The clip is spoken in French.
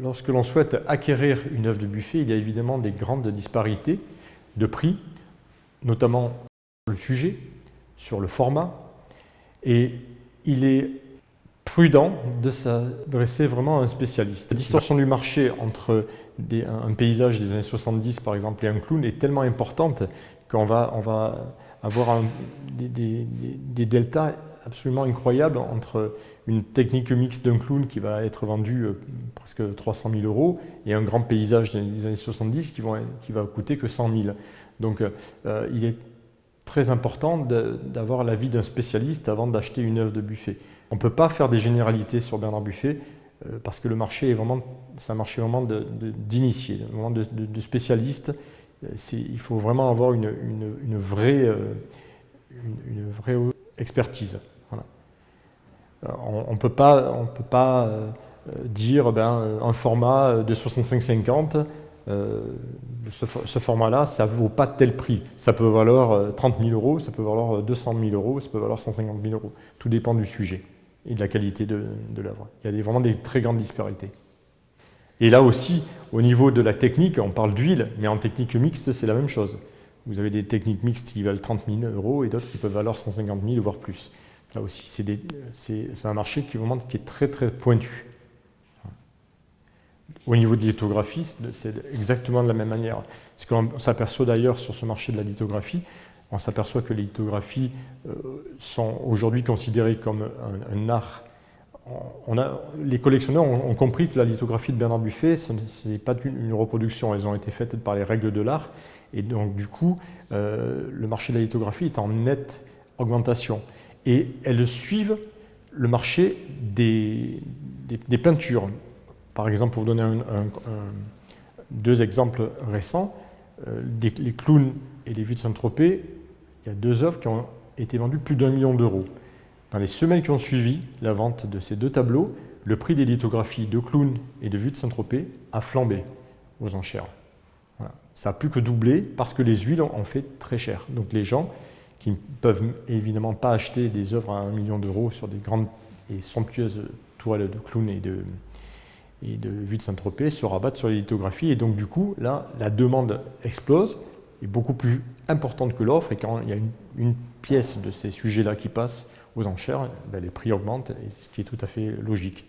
lorsque l'on souhaite acquérir une œuvre de Buffet, il y a évidemment des grandes disparités de prix, notamment sur le sujet, sur le format, et il est prudent de s'adresser vraiment à un spécialiste. La distorsion du marché entre un paysage des années 70 par exemple et un clown est tellement importante qu'on va avoir des deltas absolument incroyables entre une technique mixte d'un clown qui va être vendu presque 300 000 € et un grand paysage des années 70 qui va coûter que 100 000. Donc il est très important d'avoir l'avis d'un spécialiste avant d'acheter une œuvre de Buffet. On ne peut pas faire des généralités sur Bernard Buffet parce que le marché c'est un marché vraiment d'initiés, vraiment de spécialistes. Il faut vraiment avoir une vraie expertise. Voilà. On ne peut pas dire un format de 65-50, ce format-là, ça ne vaut pas tel prix. Ça peut valoir 30 000 €, ça peut valoir 200 000 €, ça peut valoir 150 000 €. Tout dépend du sujet et de la qualité de l'œuvre. Il y a vraiment des très grandes disparités. Et là aussi, au niveau de la technique, on parle d'huile, mais en technique mixte, c'est la même chose. Vous avez des techniques mixtes qui valent 30 000 € et d'autres qui peuvent valoir 150 000 voire plus. Là aussi, c'est un marché qui est très très pointu. Au niveau de lithographie, c'est exactement de la même manière. Ce qu'on s'aperçoit d'ailleurs sur ce marché de la lithographie, on s'aperçoit que les lithographies sont aujourd'hui considérées comme un art. Les collectionneurs ont compris que la lithographie de Bernard Buffet, ce n'est pas une reproduction, elles ont été faites par les règles de l'art, et donc du coup, le marché de la lithographie est en nette augmentation. Et elles suivent le marché des peintures. Par exemple, pour vous donner deux exemples récents, les clowns et les vues de Saint-Tropez, il y a deux œuvres qui ont été vendues plus d'1 million d'euros. Dans les semaines qui ont suivi la vente de ces deux tableaux, le prix des lithographies de clowns et de vues de Saint-Tropez a flambé aux enchères. Voilà. Ça n'a plus que doublé parce que les huiles ont fait très cher. Donc les gens qui ne peuvent évidemment pas acheter des œuvres à 1 million d'euros sur des grandes et somptueuses toiles de clowns et de vues de Saint-Tropez se rabattent sur les lithographies. Et donc du coup, là, la demande explose, est beaucoup plus importante que l'offre. Et quand il y a une pièce de ces sujets-là qui passe aux enchères, les prix augmentent, ce qui est tout à fait logique.